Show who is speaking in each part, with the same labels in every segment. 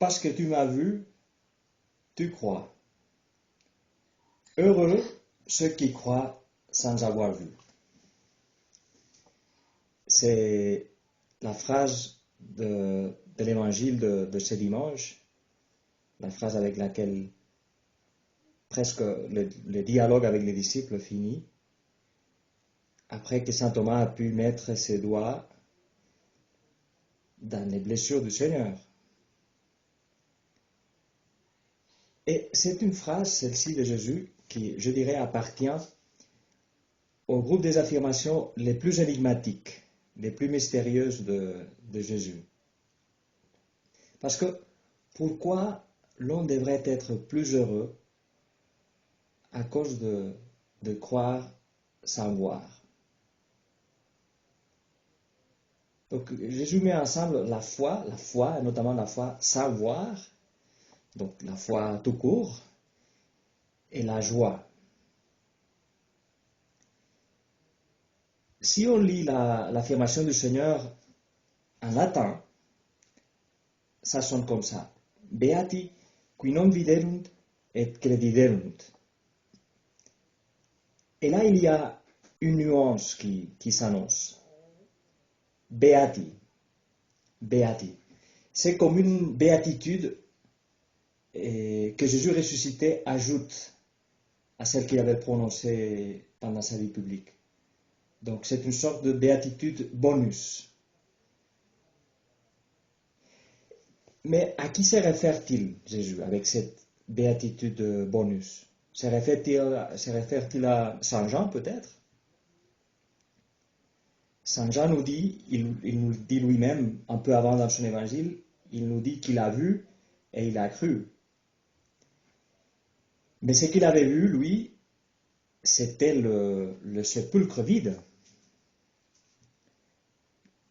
Speaker 1: parce que tu m'as vu, tu crois. Heureux ceux qui croient sans avoir vu. C'est la phrase de l'évangile de ce dimanche, la phrase avec laquelle presque le dialogue avec les disciples finit, après que saint Thomas a pu mettre ses doigts dans les blessures du Seigneur. Et c'est une phrase, celle-ci de Jésus, qui, je dirais, appartient au groupe des affirmations les plus énigmatiques, les plus mystérieuses de Jésus. Parce que pourquoi l'on devrait être plus heureux à cause de croire sans voir? Donc Jésus met ensemble la foi, notamment la foi sans voir, donc la foi tout court, et la joie. Si on lit l'affirmation du Seigneur en latin, ça sonne comme ça. Beati qui non viderunt et crediderunt. Et là, il y a une nuance qui s'annonce. Beati. Beati. C'est comme une béatitude que Jésus ressuscité ajoute à celle qu'il avait prononcée pendant sa vie publique. Donc c'est une sorte de béatitude bonus. Mais à qui se réfère-t-il, Jésus, avec cette béatitude bonus? Se réfère-t-il à Saint Jean, peut-être? Saint Jean nous dit, il nous dit lui-même, un peu avant dans son évangile, il nous dit qu'il a vu et il a cru. Mais ce qu'il avait vu, lui, c'était le sépulcre vide.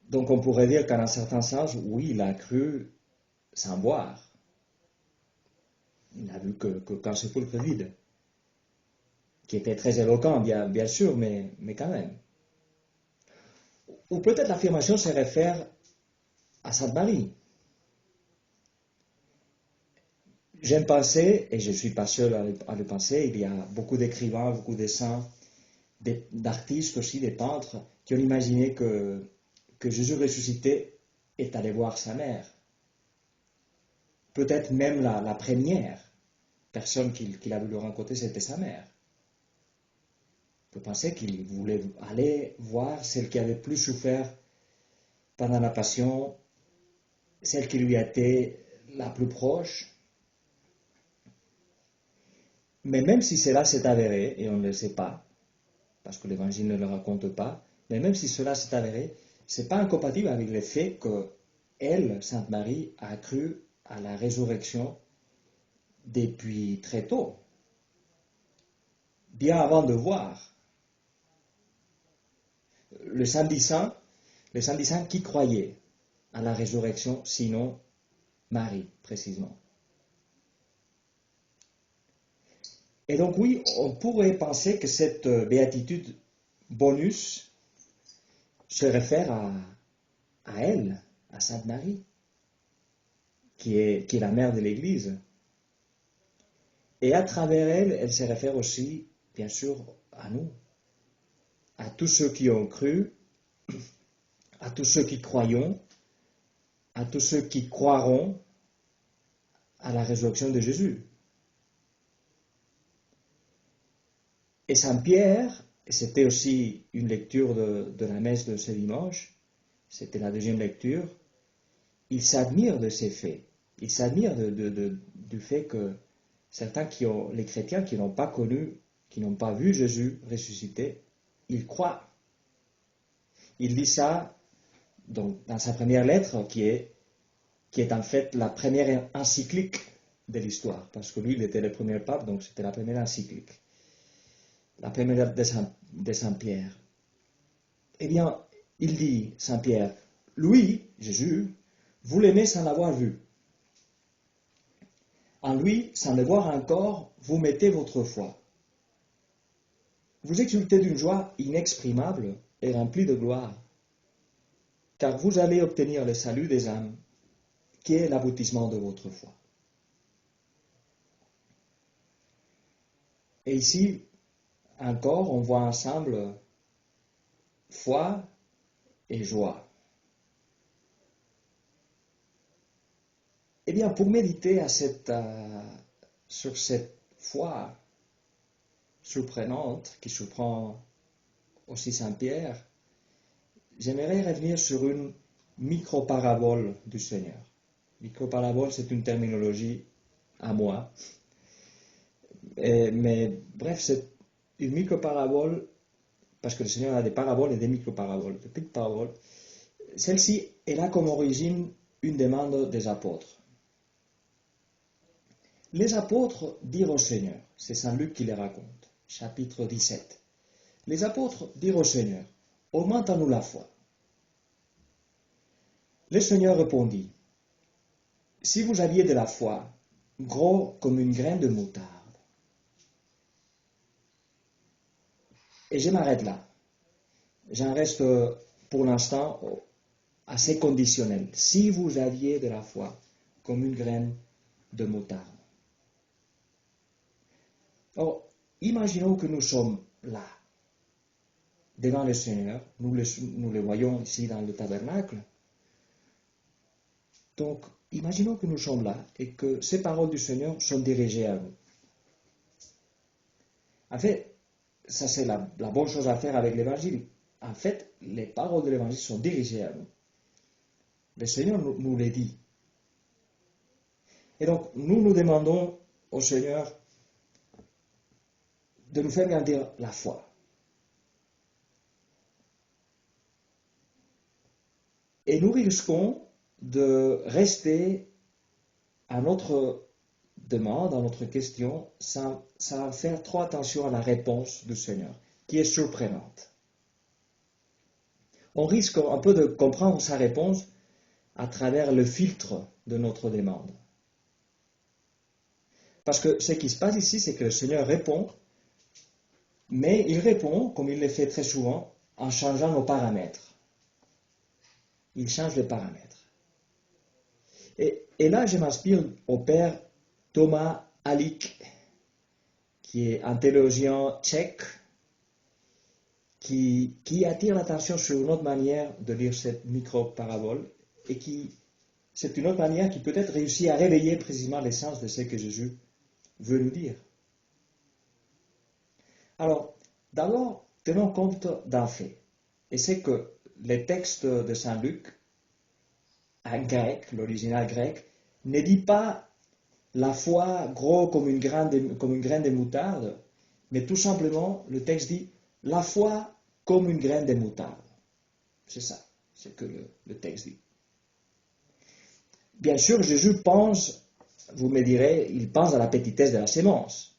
Speaker 1: Donc on pourrait dire qu'en un certain sens, oui, il a cru sans voir. Il n'a vu qu'un sépulcre vide, qui était très éloquent, bien sûr, mais quand même. Ou peut-être l'affirmation se réfère à Sainte Marie. J'aime penser, et je ne suis pas seul à le penser, il y a beaucoup d'écrivains, beaucoup de saints, d'artistes aussi, des peintres, qui ont imaginé que Jésus ressuscité est allé voir sa mère. Peut-être même la première personne qu'il a voulu rencontrer, c'était sa mère. On peut penser qu'il voulait aller voir celle qui avait plus souffert pendant la passion, celle qui lui a été la plus proche. Mais même si cela s'est avéré, et on ne le sait pas, parce que l'Évangile ne le raconte pas, mais même si cela s'est avéré, ce n'est pas incompatible avec le fait que elle, Sainte Marie, a cru à la résurrection depuis très tôt, bien avant de voir. Le samedi saint qui croyait à la résurrection, sinon Marie, précisément. Et donc oui, on pourrait penser que cette béatitude bonus se réfère à elle, à Sainte Marie, qui est la mère de l'Église. Et à travers elle, elle se réfère aussi, bien sûr, à nous, à tous ceux qui ont cru, à tous ceux qui croyons, à tous ceux qui croiront à la résurrection de Jésus. Et Saint Pierre, et c'était aussi une lecture de la messe de ce dimanche, c'était la deuxième lecture, il s'admire de ces faits. Il s'admire du fait que certains les chrétiens qui n'ont pas connu, qui n'ont pas vu Jésus ressuscité, ils croient. Il dit ça donc, dans sa première lettre, qui est en fait la première encyclique de l'histoire, parce que lui, il était le premier pape, donc c'était la première encyclique. La première lettre de Saint Pierre. Eh bien, il dit, Saint Pierre, lui, Jésus, vous l'aimez sans l'avoir vu. En lui, sans le voir encore, vous mettez votre foi. Vous exultez d'une joie inexprimable et remplie de gloire, car vous allez obtenir le salut des âmes qui est l'aboutissement de votre foi. Et ici, encore, on voit ensemble foi et joie. Eh bien, pour méditer sur cette foi surprenante qui surprend aussi Saint Pierre, j'aimerais revenir sur une micro-parabole du Seigneur. Micro-parabole, c'est une terminologie à moi. Mais bref, c'est une micro-parabole, parce que le Seigneur a des paraboles et des micro-paraboles, des petites paraboles. Celle-ci, elle a comme origine une demande des apôtres. Les apôtres dirent au Seigneur, c'est Saint Luc qui les raconte, chapitre 17. Les apôtres dirent au Seigneur, augmente-nous la foi. Le Seigneur répondit, si vous aviez de la foi, gros comme une graine de moutarde. Et je m'arrête là. J'en reste pour l'instant assez conditionnel. Si vous aviez de la foi comme une graine de moutarde. Alors, imaginons que nous sommes là, devant le Seigneur. Nous le voyons ici dans le tabernacle. Donc, imaginons que nous sommes là et que ces paroles du Seigneur sont dirigées à nous. En fait, ça c'est la bonne chose à faire avec l'Évangile. En fait, les paroles de l'Évangile sont dirigées à nous. Le Seigneur nous les dit. Et donc, nous demandons au Seigneur de nous faire grandir la foi. Et nous risquons de rester à notre demande, à notre question, sans faire trop attention à la réponse du Seigneur, qui est surprenante. On risque un peu de comprendre sa réponse à travers le filtre de notre demande. Parce que ce qui se passe ici, c'est que le Seigneur répond, mais il répond, comme il le fait très souvent, en changeant nos paramètres. Il change les paramètres. Et là, je m'inspire au père Thomas Halík, qui est un théologien tchèque, qui attire l'attention sur une autre manière de lire cette micro-parabole, et c'est une autre manière qui peut-être réussit à réveiller précisément l'essence de ce que Jésus veut nous dire. Alors, d'abord, tenons compte d'un fait, et c'est que les textes de Saint Luc, en grec, l'original grec, ne dit pas la foi gros comme une graine de moutarde, mais tout simplement, le texte dit la foi comme une graine de moutarde. C'est ça, c'est que le texte dit. Bien sûr, Jésus pense, vous me direz, il pense à la petitesse de la sémence.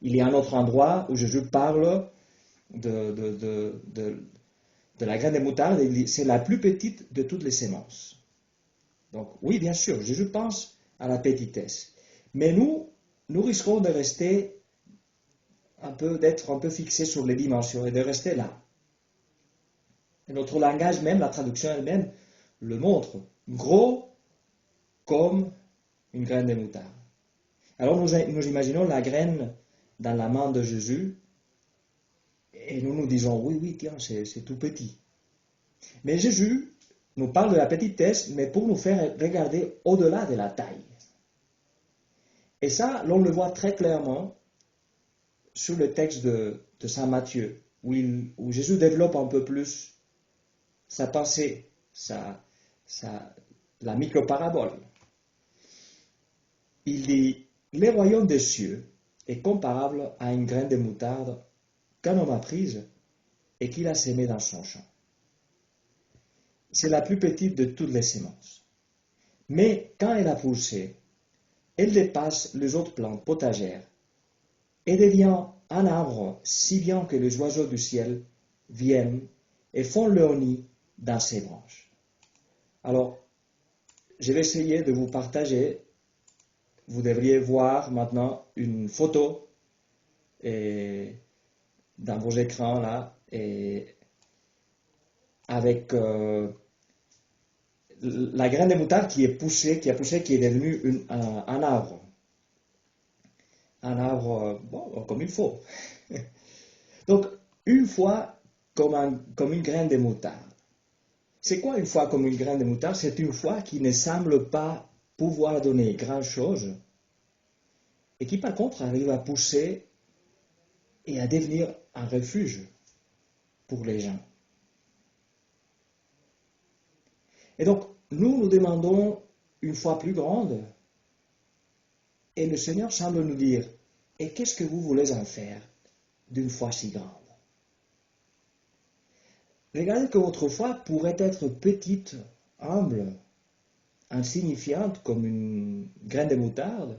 Speaker 1: Il y a un autre endroit où Jésus parle de la graine de moutarde, et il dit c'est la plus petite de toutes les semences. Donc oui, bien sûr, Jésus pense à la petitesse. Mais nous risquons de rester d'être un peu fixés sur les dimensions et de rester là. Et notre langage même, la traduction elle-même, le montre. Gros comme une graine de moutarde. Alors nous imaginons la graine dans la main de Jésus et nous disons, oui, tiens, c'est tout petit. Mais Jésus nous parle de la petitesse, mais pour nous faire regarder au-delà de la taille. Et ça, l'on le voit très clairement sur le texte de Saint Matthieu, où Jésus développe un peu plus sa pensée, la micro-parabole. Il dit, le royaume des cieux est comparable à une graine de moutarde qu'un homme a prise et qu'il a sémée dans son champ. C'est la plus petite de toutes les semences. Mais quand elle a poussé, elle dépasse les autres plantes potagères et devient un arbre si bien que les oiseaux du ciel viennent et font leur nid dans ses branches. Alors, je vais essayer de vous partager. Vous devriez voir maintenant une photo dans vos écrans là, et avec la graine de moutarde qui est poussée, qui est devenue un arbre. Un arbre, bon, comme il faut. Donc, une fois comme une graine de moutarde. C'est quoi une fois comme une graine de moutarde? C'est une foi qui ne semble pas pouvoir donner grand-chose et qui par contre arrive à pousser et à devenir un refuge pour les gens. Et donc, nous demandons une foi plus grande et le Seigneur semble nous dire, et qu'est-ce que vous voulez en faire d'une foi si grande? Regardez que votre foi pourrait être petite, humble, insignifiante comme une graine de moutarde,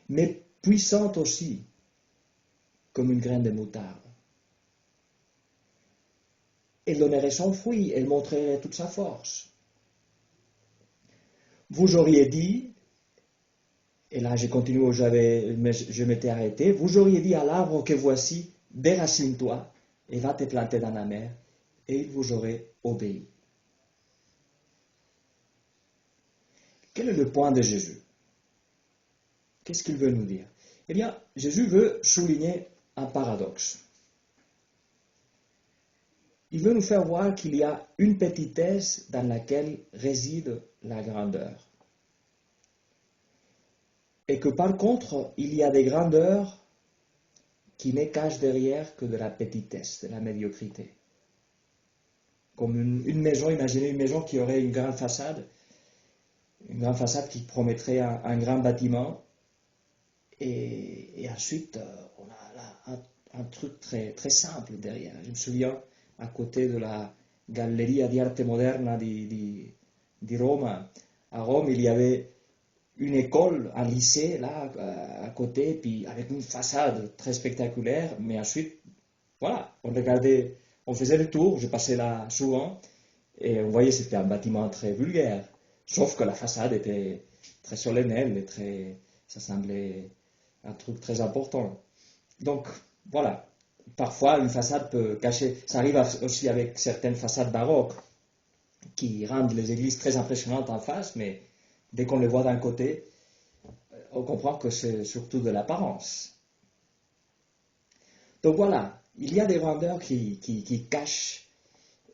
Speaker 1: mais puissante aussi comme une graine de moutarde. Elle donnerait son fruit, elle montrerait toute sa force. Vous auriez dit, et là je continue où je m'étais arrêté, vous auriez dit à l'arbre que voici, déracine-toi et va te planter dans la mer, et il vous aurait obéi. Quel est le point de Jésus? Qu'est-ce qu'il veut nous dire? Eh bien, Jésus veut souligner un paradoxe. Il veut nous faire voir qu'il y a une petitesse dans laquelle réside la grandeur. Et que par contre, il y a des grandeurs qui ne cachent derrière que de la petitesse, de la médiocrité. Comme une maison, imaginez une maison qui aurait une grande façade qui promettrait un grand bâtiment, et ensuite on a là un truc très, très simple derrière. Je me souviens, à côté de la Galleria di Arte Moderna di Roma, à Rome, il y avait une école, un lycée là à côté, puis avec une façade très spectaculaire, mais ensuite, voilà, on faisait le tour, je passais là souvent, et on voyait que c'était un bâtiment très vulgaire, sauf que la façade était très solennelle, et ça semblait un truc très important. Donc, voilà, parfois une façade peut cacher, ça arrive aussi avec certaines façades baroques, qui rendent les églises très impressionnantes en face, mais dès qu'on les voit d'un côté, on comprend que c'est surtout de l'apparence. Donc voilà, il y a des grandeurs qui cachent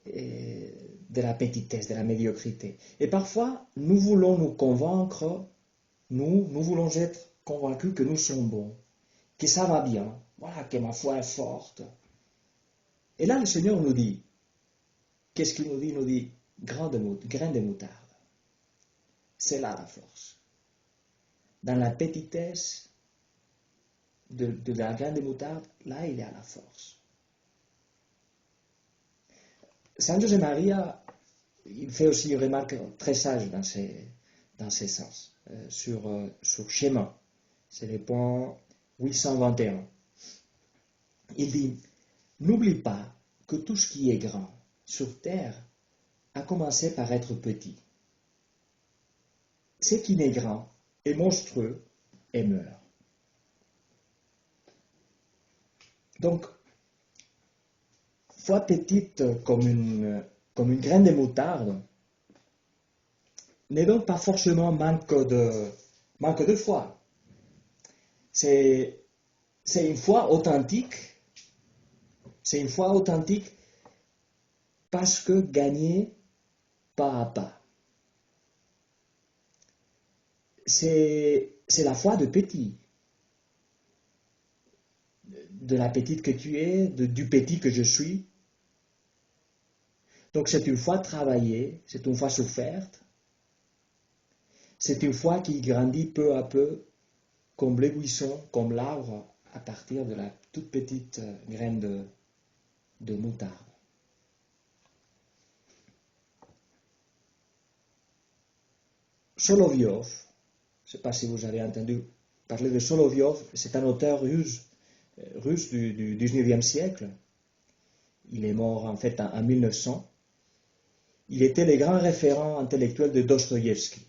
Speaker 1: de la petitesse, de la médiocrité. Et parfois, nous voulons nous convaincre, nous voulons être convaincus que nous sommes bons, que ça va bien, voilà, que ma foi est forte. Et là, le Seigneur nous dit, qu'est-ce qu'il nous dit? Il nous dit, grain de moutarde. C'est là la force. Dans la petitesse de la graine de moutarde, là il y a la force. Saint José Maria, il fait aussi une remarque très sage dans ces sens, sur schéma. C'est le point 821. Il dit, n'oublie pas que tout ce qui est grand sur terre a commencé par être petit. Ce qui n'est grand est monstrueux et meurt. Donc, foi petite comme une graine de moutarde n'est donc pas forcément manque de foi. C'est une foi authentique. C'est une foi authentique parce que gagnée pas à pas. C'est la foi de petit. De la petite que tu es, du petit que je suis. Donc c'est une foi travaillée, c'est une foi soufferte. C'est une foi qui grandit peu à peu comme les buissons, comme l'arbre, à partir de la toute petite graine de moutarde. Solovyov, je ne sais pas si vous avez entendu parler de Solovyov, c'est un auteur russe du 19e siècle. Il est mort en fait en 1900. Il était le grand référent intellectuel de Dostoïevski,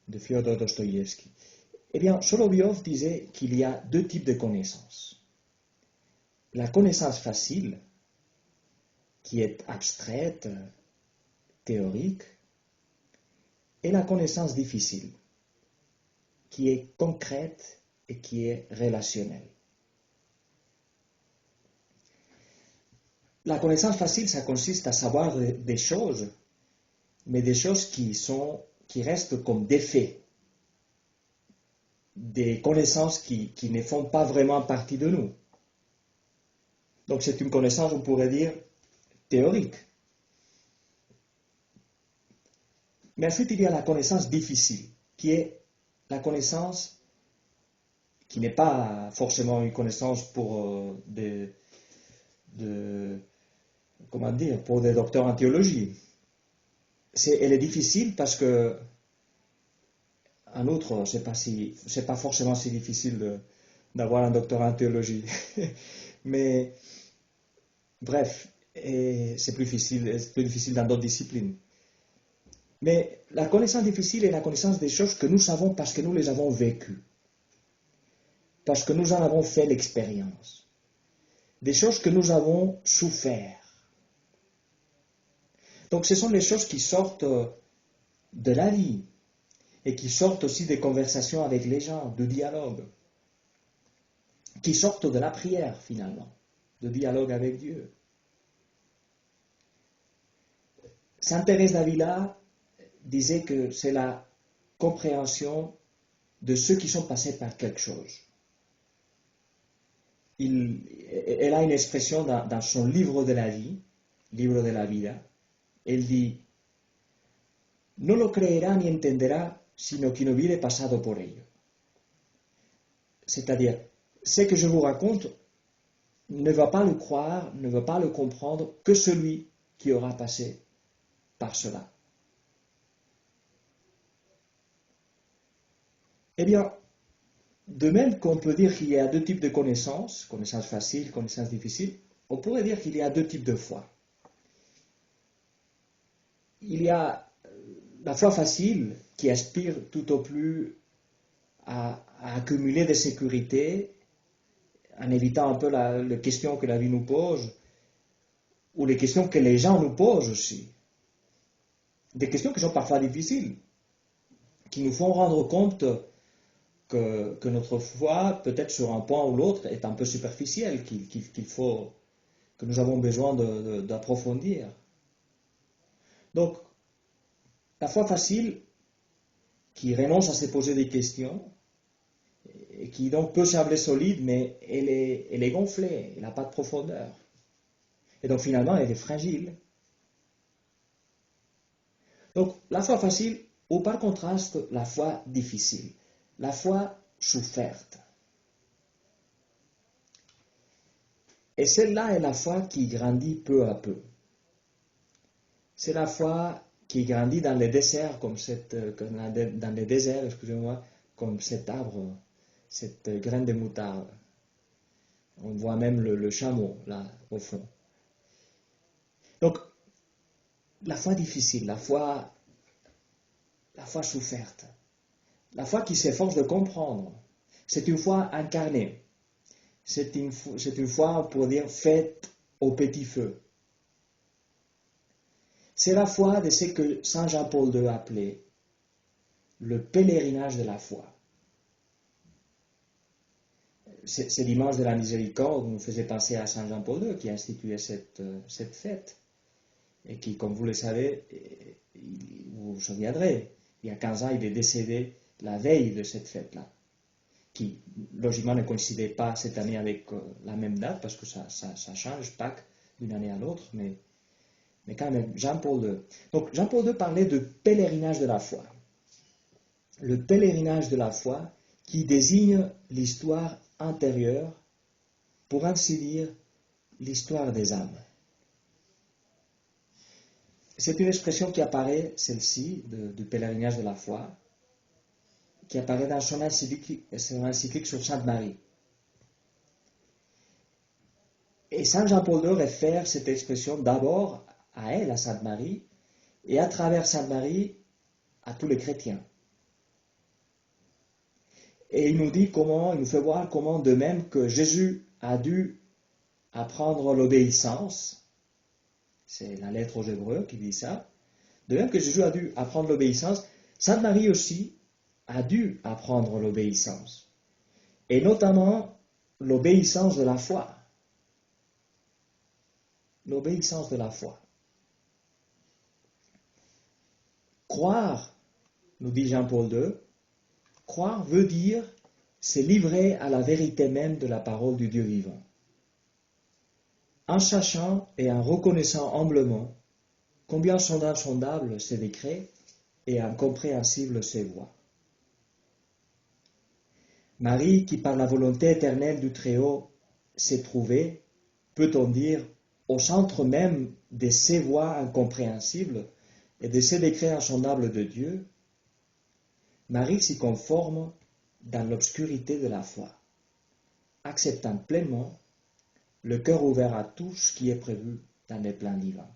Speaker 1: de Fyodor Dostoïevski. Eh bien, Solovyov disait qu'il y a deux types de connaissances. La connaissance facile, qui est abstraite, théorique, et la connaissance difficile, qui est concrète et qui est relationnelle. La connaissance facile, ça consiste à savoir des choses, mais des choses qui restent comme des faits, des connaissances qui ne font pas vraiment partie de nous. Donc c'est une connaissance, on pourrait dire, théorique. Mais ensuite, il y a la connaissance difficile, qui est la connaissance qui n'est pas forcément une connaissance pour pour des docteurs en théologie. Elle est difficile parce que, en outre, c'est pas forcément si difficile d'avoir un doctorat en théologie. Mais, bref, c'est plus difficile dans d'autres disciplines. Mais la connaissance difficile est la connaissance des choses que nous savons parce que nous les avons vécues. Parce que nous en avons fait l'expérience. Des choses que nous avons souffert. Donc ce sont les choses qui sortent de la vie et qui sortent aussi des conversations avec les gens, de dialogue, qui sortent de la prière finalement, de dialogue avec Dieu. Sainte Thérèse d'Avila disait que c'est la compréhension de ceux qui sont passés par quelque chose. Elle a une expression dans son livre de la vie, Libro de la Vida. Elle dit, no lo creerá ni entenderá, sino quien hubiere pasado por ello. C'est-à-dire, ce que je vous raconte ne va pas le croire, ne va pas le comprendre que celui qui aura passé par cela. Eh bien, de même qu'on peut dire qu'il y a deux types de connaissances, connaissance facile, connaissance difficile, on pourrait dire qu'il y a deux types de foi. Il y a la foi facile qui aspire tout au plus à accumuler des sécurités en évitant un peu les questions que la vie nous pose ou les questions que les gens nous posent aussi. Des questions qui sont parfois difficiles, qui nous font rendre compte que notre foi, peut-être sur un point ou l'autre, est un peu superficielle, que nous avons besoin d'approfondir. Donc, la foi facile, qui renonce à se poser des questions, et qui donc peut sembler solide, mais elle est gonflée, elle n'a pas de profondeur. Et donc finalement, elle est fragile. Donc, la foi facile, ou par contraste, la foi difficile, la foi soufferte. Et celle-là est la foi qui grandit peu à peu. C'est la foi qui grandit dans les déserts, comme comme cet arbre, cette graine de moutarde. On voit même le chameau, là, au fond. Donc, la foi difficile, la foi soufferte, la foi qui s'efforce de comprendre, c'est une foi incarnée. C'est une foi, pour dire, faite au petit feu. C'est la foi de ce que Saint Jean-Paul II appelait le pèlerinage de la foi. C'est dimanche de la miséricorde, vous me faisait penser à Saint Jean-Paul II qui a institué cette fête. Et qui, comme vous le savez, vous vous souviendrez, il y a 15 ans, il est décédé la veille de cette fête-là, qui, logiquement, ne coïncidait pas cette année avec la même date, parce que ça change, Pâques, d'une année à l'autre, mais quand même, Jean-Paul II. Donc, Jean-Paul II parlait de pèlerinage de la foi. Le pèlerinage de la foi qui désigne l'histoire intérieure, pour ainsi dire, l'histoire des âmes. C'est une expression qui apparaît, celle-ci, du pèlerinage de la foi, qui apparaît dans son encyclique sur Sainte Marie. Et Saint Jean-Paul II réfère cette expression d'abord à elle, à Sainte Marie, et à travers Sainte Marie, à tous les chrétiens. Et il nous fait voir comment, de même que Jésus a dû apprendre l'obéissance, c'est la lettre aux Hébreux qui dit ça, de même que Jésus a dû apprendre l'obéissance, Sainte Marie aussi a dû apprendre l'obéissance, et notamment l'obéissance de la foi. L'obéissance de la foi. Croire, nous dit Jean-Paul II, croire veut dire se livrer à la vérité même de la parole du Dieu vivant, en sachant et en reconnaissant humblement combien sont insondables ses décrets et incompréhensibles ses voies. Marie, qui par la volonté éternelle du Très-Haut s'est trouvée, peut-on dire, au centre même de ces voies incompréhensibles et de ces décrets insondables de Dieu, Marie s'y conforme dans l'obscurité de la foi, acceptant pleinement le cœur ouvert à tout ce qui est prévu dans les plans divins.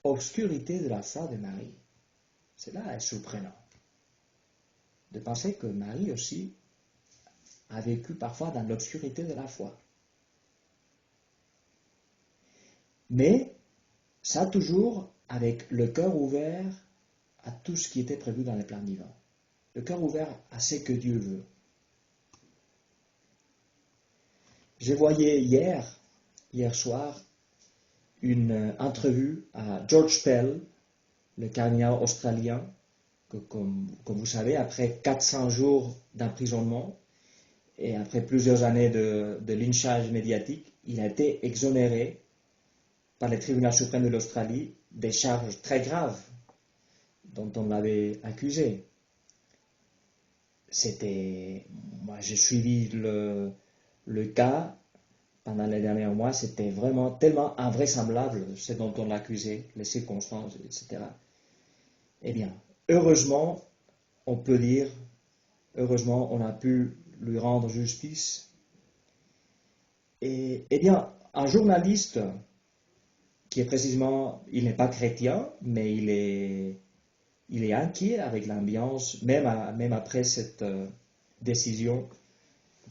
Speaker 1: Obscurité de la foi de Marie. Cela est surprenant. De penser que Marie aussi a vécu parfois dans l'obscurité de la foi. Mais ça toujours avec le cœur ouvert à tout ce qui était prévu dans les plans divins. Le cœur ouvert à ce que Dieu veut. Je voyais hier soir, une entrevue à George Pell, le cardinal australien, que, comme vous savez, après 400 jours d'emprisonnement et après plusieurs années de lynchage médiatique, il a été exonéré par le tribunal suprême de l'Australie des charges très graves dont on l'avait accusé. Moi j'ai suivi le cas pendant les derniers mois, c'était vraiment tellement invraisemblable ce dont on l'accusait, les circonstances, etc. Eh bien, heureusement, on peut dire, heureusement, on a pu lui rendre justice. Et eh bien, un journaliste qui est précisément, il n'est pas chrétien, mais il est inquiet avec l'ambiance, même après cette décision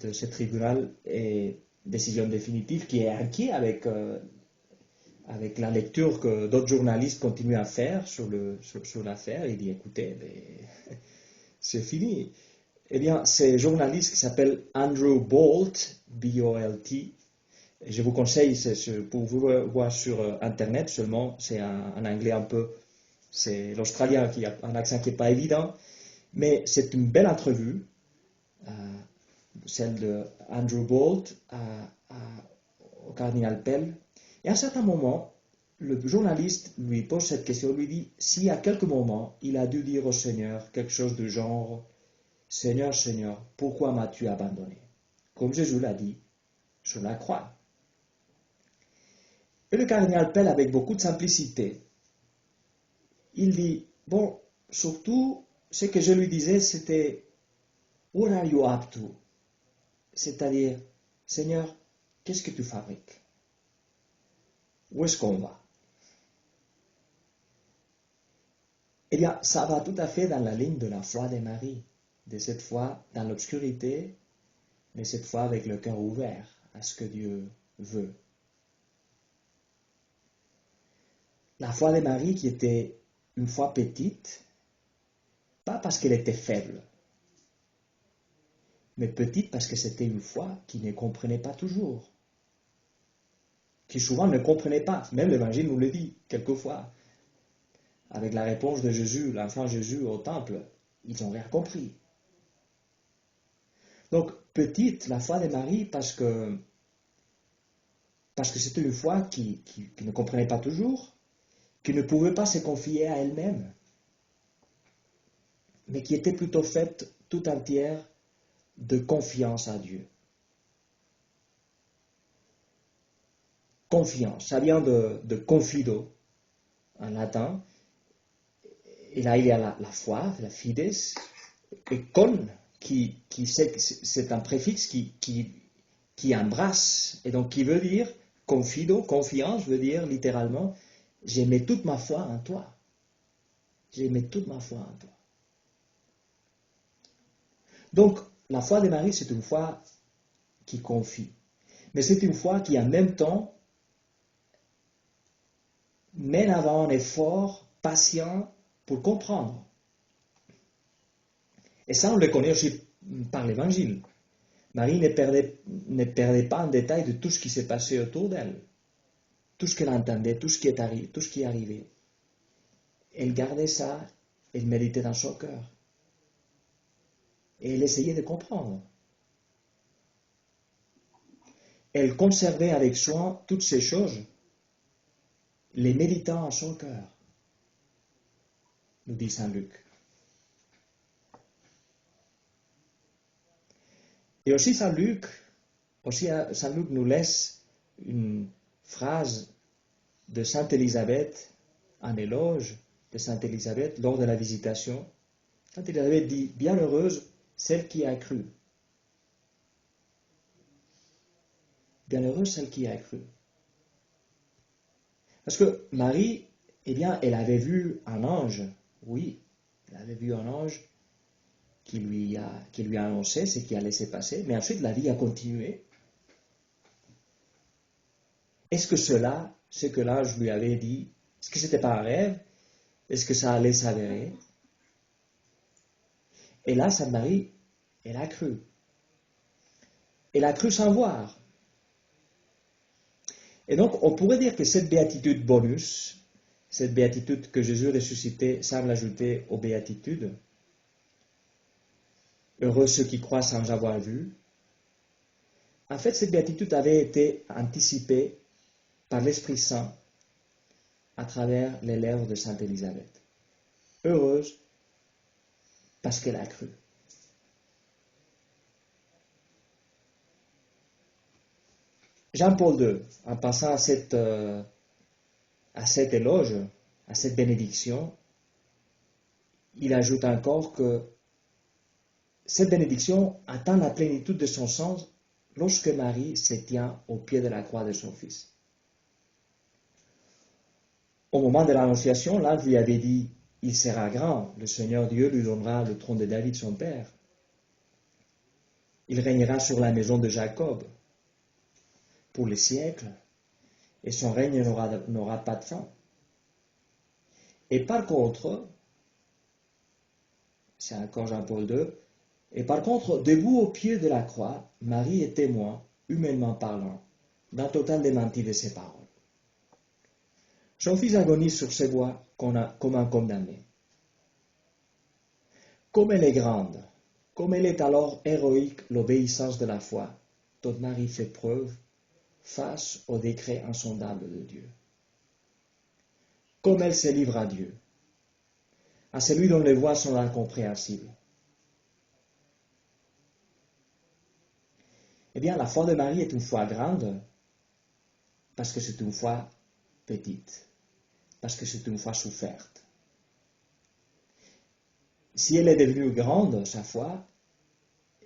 Speaker 1: de ce tribunal, et décision définitive, qui est inquiet avec la lecture que d'autres journalistes continuent à faire sur l'affaire. Il dit, écoutez, c'est fini. Eh bien, ce journaliste qui s'appelle Andrew Bolt, B-O-L-T, je vous conseille, pour vous voir sur Internet seulement, c'est en anglais un peu, c'est l'Australien qui a un accent qui n'est pas évident, mais c'est une belle entrevue, celle de Andrew Bolt au cardinal Pell. Et à un certain moment, le journaliste lui pose cette question, lui dit, si à quelques moments, il a dû dire au Seigneur quelque chose du genre, Seigneur, Seigneur, pourquoi m'as-tu abandonné? Comme Jésus l'a dit sur la croix. Et le cardinal Pell, avec beaucoup de simplicité, il dit, bon, surtout, ce que je lui disais, c'était, what are you up to? C'est-à-dire, Seigneur, qu'est-ce que tu fabriques? Où est-ce qu'on va? Eh bien, ça va tout à fait dans la ligne de la foi de Marie, de cette foi dans l'obscurité, mais cette fois avec le cœur ouvert à ce que Dieu veut. La foi de Marie qui était une foi petite, pas parce qu'elle était faible, mais petite parce que c'était une foi qui ne comprenait pas toujours, qui souvent ne comprenait pas. Même l'Évangile nous le dit quelquefois. Avec la réponse de Jésus, l'enfant Jésus au temple, ils n'ont rien compris. Donc, petite, la foi de Marie, parce que c'était une foi qui ne comprenait pas toujours, qui ne pouvait pas se confier à elle-même, mais qui était plutôt faite tout entière de confiance à Dieu. Confiance, ça vient de confido, en latin, et là il y a la foi, la fides, et con, c'est un préfixe qui embrasse, et donc qui veut dire, confido, confiance, veut dire littéralement, j'ai mis toute ma foi en toi. J'ai mis toute ma foi en toi. Donc, la foi de Marie, c'est une foi qui confie. Mais c'est une foi qui, en même temps, mène avant un effort patient pour comprendre. Et ça, on le connaît aussi par l'Évangile. Marie ne perdait pas en détail de tout ce qui s'est passé autour d'elle, tout ce qu'elle entendait, tout ce qui est arrivé. Elle gardait ça, elle méditait dans son cœur. Et elle essayait de comprendre. Elle conservait avec soin toutes ces choses, les méditant en son cœur, nous dit Saint Luc. Et aussi Saint Luc nous laisse une phrase de Sainte Élisabeth, un éloge de Sainte Élisabeth lors de la visitation. Sainte Élisabeth dit « Bienheureuse celle qui a cru ». Bienheureuse celle qui a cru. Parce que Marie, eh bien, elle avait vu un ange, oui, elle avait vu un ange qui lui a annoncé ce qui allait se passer, mais ensuite la vie a continué. Est-ce que ce que l'ange lui avait dit, est-ce que c'était pas un rêve? Est-ce que ça allait s'avérer? Et là, Sainte Marie, elle a cru. Elle a cru sans voir. Et donc, on pourrait dire que cette béatitude bonus, cette béatitude que Jésus ressuscité semble ajouter aux béatitudes, heureux ceux qui croient sans avoir vu, en fait, cette béatitude avait été anticipée par l'Esprit Saint à travers les lèvres de Sainte Élisabeth. Heureuse parce qu'elle a cru. Jean-Paul II, en passant à cet éloge, à cette bénédiction, il ajoute encore que cette bénédiction atteint la plénitude de son sens lorsque Marie se tient au pied de la croix de son Fils. Au moment de l'Annonciation, l'ange lui avait dit « Il sera grand, le Seigneur Dieu lui donnera le trône de David son père. Il régnera sur la maison de Jacob pour les siècles, et son règne n'aura pas de fin. » Et par contre, c'est encore Jean-Paul II, et par contre, debout au pied de la croix, Marie est témoin, humainement parlant, d'un total démenti de ses paroles. Son fils agonise sur ses bois comme un condamné. Comme elle est grande, comme elle est alors héroïque l'obéissance de la foi, dont Marie fait preuve face au décret insondable de Dieu. Comme elle se livre à Dieu, à celui dont les voies sont incompréhensibles. Eh bien, la foi de Marie est une foi grande parce que c'est une foi petite, parce que c'est une foi soufferte. Si elle est devenue grande, sa foi,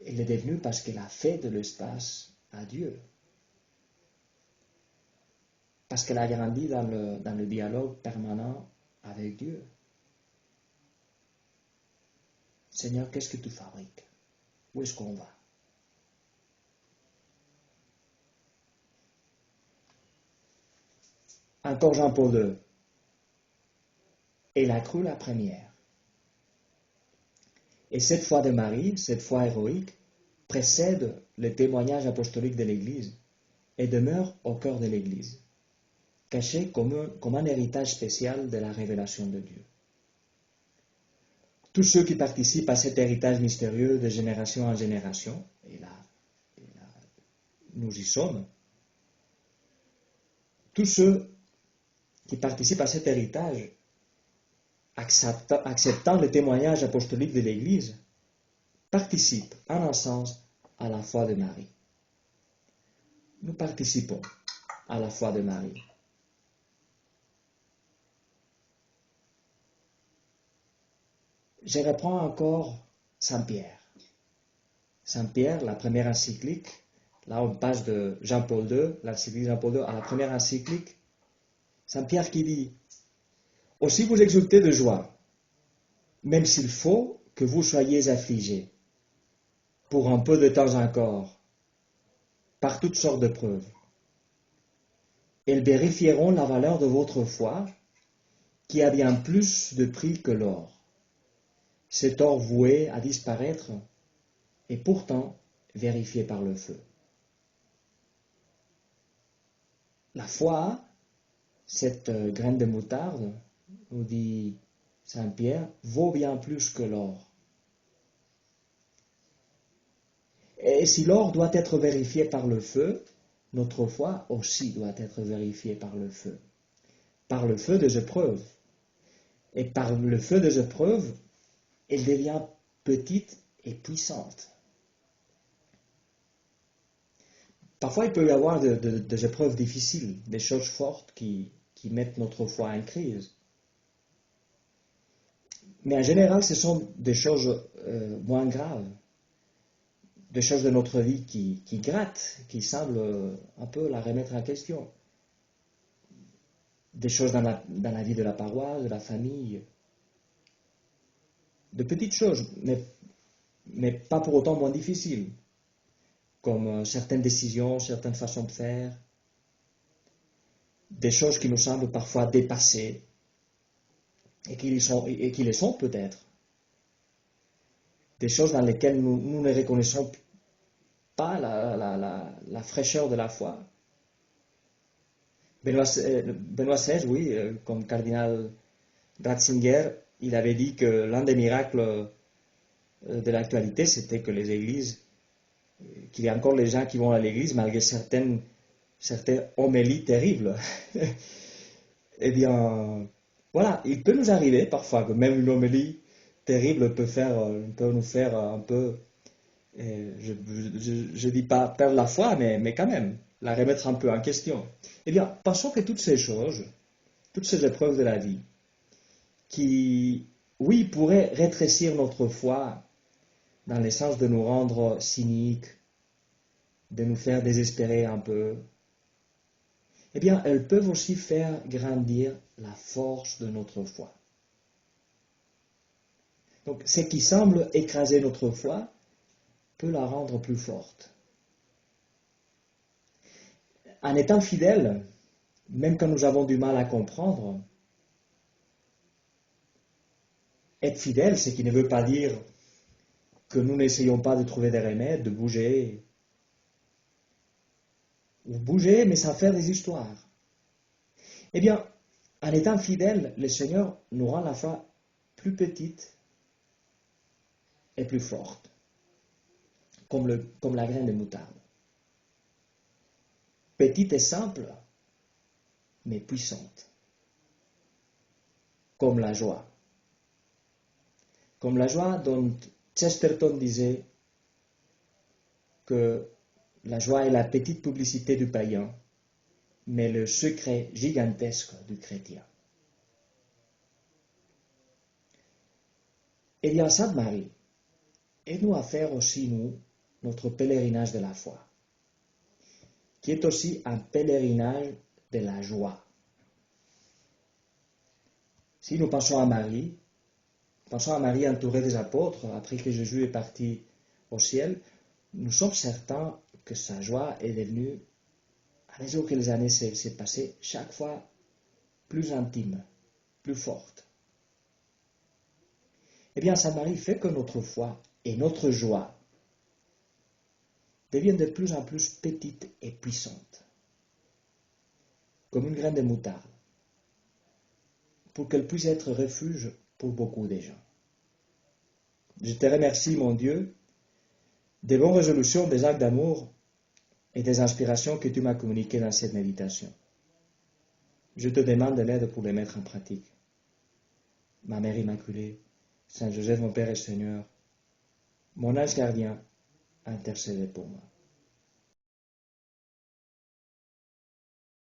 Speaker 1: elle est devenue parce qu'elle a fait de l'espace à Dieu. Parce qu'elle a grandi dans le dialogue permanent avec Dieu. Seigneur, qu'est-ce que tu fabriques? Où est-ce qu'on va? Encore Jean-Paul II. Elle a cru la première. Et cette foi de Marie, cette foi héroïque, précède le témoignage apostolique de l'Église et demeure au cœur de l'Église, caché comme un héritage spécial de la révélation de Dieu. Tous ceux qui participent à cet héritage mystérieux de génération en génération, et là nous y sommes, tous ceux qui participent à cet héritage, acceptant le témoignage apostolique de l'Église, participent en un sens à la foi de Marie. Nous participons à la foi de Marie. Je reprends encore Saint Pierre. Saint Pierre, la première encyclique, là on passe de Jean-Paul II, l'encyclique Jean-Paul II, à la première encyclique. Saint Pierre qui dit « Aussi vous exultez de joie, même s'il faut que vous soyez affligés, pour un peu de temps encore, par toutes sortes de preuves. Elles vérifieront la valeur de votre foi, qui a bien plus de prix que l'or. Cet or voué à disparaître est pourtant vérifié par le feu. La foi, cette graine de moutarde, nous dit Saint Pierre, vaut bien plus que l'or. Et si l'or doit être vérifié par le feu, notre foi aussi doit être vérifiée par le feu des épreuves. Et par le feu des épreuves, elle devient petite et puissante. Parfois, il peut y avoir des épreuves difficiles, des choses fortes qui mettent notre foi en crise. Mais en général, ce sont des choses moins graves, des choses de notre vie qui grattent, qui semblent un peu la remettre en question. Des choses dans la vie de la paroisse, de la famille, de petites choses, mais pas pour autant moins difficiles, comme certaines décisions, certaines façons de faire, des choses qui nous semblent parfois dépassées, et qui le sont peut-être. Des choses dans lesquelles nous ne reconnaissons pas la fraîcheur de la foi. Benoît XVI, oui, comme cardinal Ratzinger, il avait dit que l'un des miracles de l'actualité, c'était que les églises, qu'il y a encore les gens qui vont à l'église malgré certaines homélies terribles. Eh bien, voilà, il peut nous arriver parfois que même une homélie terrible peut nous faire un peu, je ne dis pas perdre la foi, mais quand même, la remettre un peu en question. Eh bien, pensons que toutes ces choses, toutes ces épreuves de la vie, qui, oui, pourraient rétrécir notre foi dans le sens de nous rendre cyniques, de nous faire désespérer un peu, eh bien, elles peuvent aussi faire grandir la force de notre foi. Donc, ce qui semble écraser notre foi peut la rendre plus forte. En étant fidèles, même quand nous avons du mal à comprendre, être fidèle, ce qui ne veut pas dire que nous n'essayons pas de trouver des remèdes, de bouger, ou bouger, mais sans faire des histoires. Eh bien, en étant fidèle, le Seigneur nous rend la foi plus petite et plus forte, comme la graine de moutarde. Petite et simple, mais puissante, comme la joie. Comme la joie dont Chesterton disait que la joie est la petite publicité du païen, mais le secret gigantesque du chrétien. Eh bien, Sainte Marie, aide-nous à faire aussi, nous, notre pèlerinage de la foi, qui est aussi un pèlerinage de la joie. Si nous pensons à Marie entourée des apôtres, après que Jésus est parti au ciel, nous sommes certains que sa joie est devenue, à mesure que les années s'est passées, chaque fois plus intime, plus forte. Eh bien, Sainte Marie fait que notre foi et notre joie deviennent de plus en plus petites et puissantes, comme une graine de moutarde, pour qu'elle puisse être refuge pour beaucoup de gens. Je te remercie, mon Dieu, des bonnes résolutions, des actes d'amour et des inspirations que tu m'as communiquées dans cette méditation. Je te demande de l'aide pour les mettre en pratique. Ma Mère Immaculée, Saint Joseph, mon Père et Seigneur, mon ange gardien, intercédez pour moi.